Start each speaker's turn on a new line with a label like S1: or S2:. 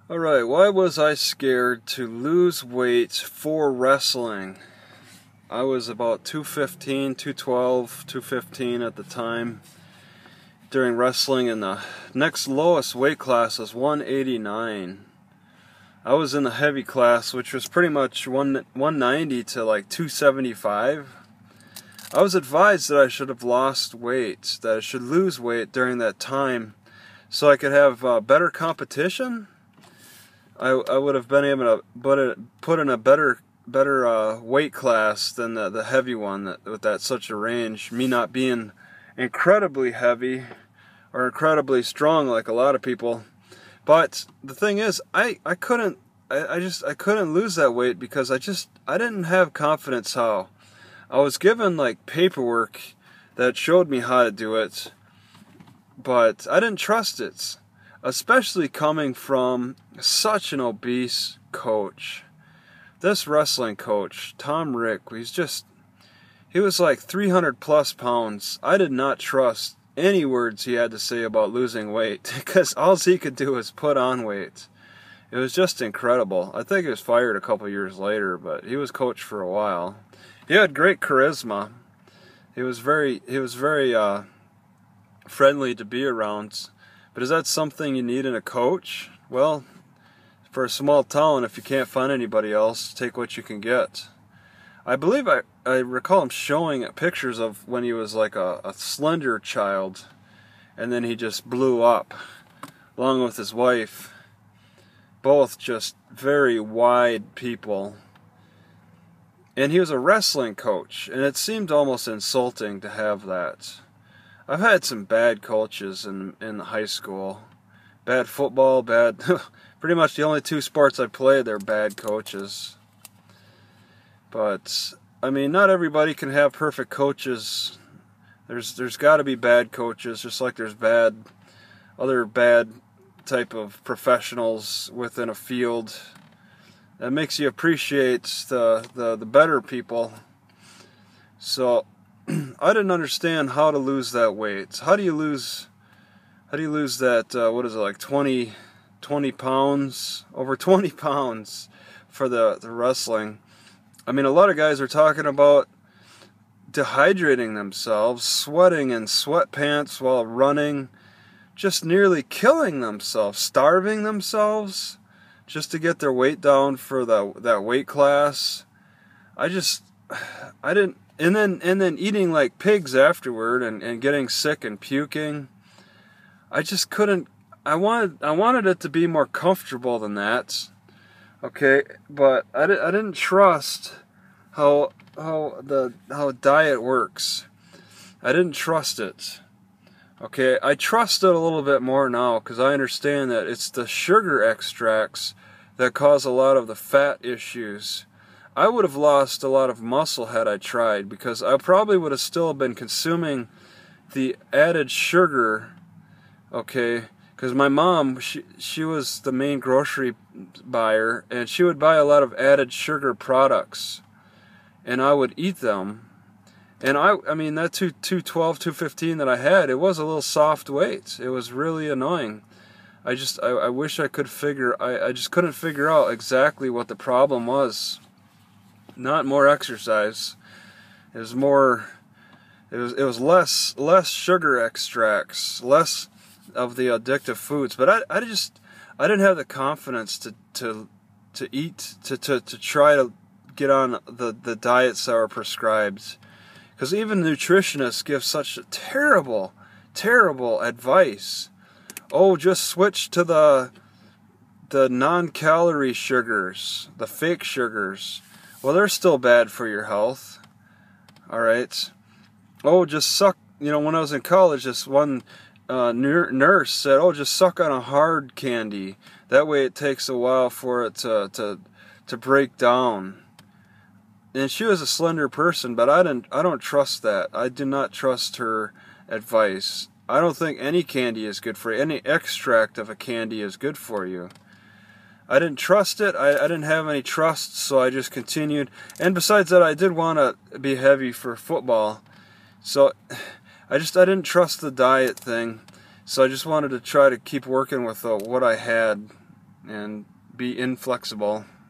S1: Alright, why was I scared to lose weight for wrestling? I was about 215, 212, 215 at the time during wrestling, and the next lowest weight class was 189. I was in the heavy class, which was pretty much 190 to like 275. I was advised that I should have lost weight, that I should lose weight during that time so I could have better competition. I would have been able to put in a better weight class than the heavy one with that such a range. Me not being incredibly heavy or incredibly strong like a lot of people. But the thing is, I couldn't lose that weight because I didn't have confidence how. I was given like paperwork that showed me how to do it, but I didn't trust it. Especially coming from such an obese coach. This wrestling coach, Tom Rick, he was like 300 plus pounds. I did not trust any words he had to say about losing weight because all he could do was put on weight. It was just incredible. I think he was fired a couple years later, but he was coach for a while. He had great charisma. He was very friendly to be around. But is that something you need in a coach? Well, for a small town, if you can't find anybody else, take what you can get. I believe I recall him showing pictures of when he was like a slender child, and then he just blew up, along with his wife. Both just very wide people. And he was a wrestling coach, and it seemed almost insulting to have that. I've had some bad coaches in high school. Bad football, pretty much the only two sports I played, they're bad coaches. But, I mean, not everybody can have perfect coaches. There's got to be bad coaches, just like there's other bad type of professionals within a field. That makes you appreciate the better people. So, I didn't understand how to lose that weight. How do you lose that, what is it, like 20 pounds? Over 20 pounds for the wrestling. I mean, a lot of guys are talking about dehydrating themselves, sweating in sweatpants while running, just nearly killing themselves, starving themselves, just to get their weight down for that weight class. I didn't. And then eating like pigs afterward and getting sick and puking. I just couldn't. I wanted it to be more comfortable than that. Okay, but I didn't trust how diet works. I didn't trust it. Okay, I trust it a little bit more now because I understand that it's the sugar extracts that cause a lot of the fat issues. I would have lost a lot of muscle had I tried, because I probably would have still been consuming the added sugar, okay, because my mom, she was the main grocery buyer, and she would buy a lot of added sugar products, and I would eat them, and I mean, that 212, 215 that I had, it was a little soft weight. It was really annoying. I wish I could I just couldn't figure out exactly what the problem was. Not more exercise. It was more. It was less sugar extracts, less of the addictive foods. But I didn't have the confidence to try to get on the diets that were prescribed, because even nutritionists give such terrible advice. Oh, just switch to the non-calorie sugars, the fake sugars. Well, they're still bad for your health. Alright. Oh, just suck. You know, when I was in college, this one nurse said, oh, just suck on a hard candy. That way it takes a while for it to break down. And she was a slender person, but I don't trust that. I do not trust her advice. I don't think any candy is good for you. Any extract of a candy is good for you. I didn't trust it. I didn't have any trust, so I just continued. And besides that, I did want to be heavy for football. So I didn't trust the diet thing. So I just wanted to try to keep working with what I had and be inflexible.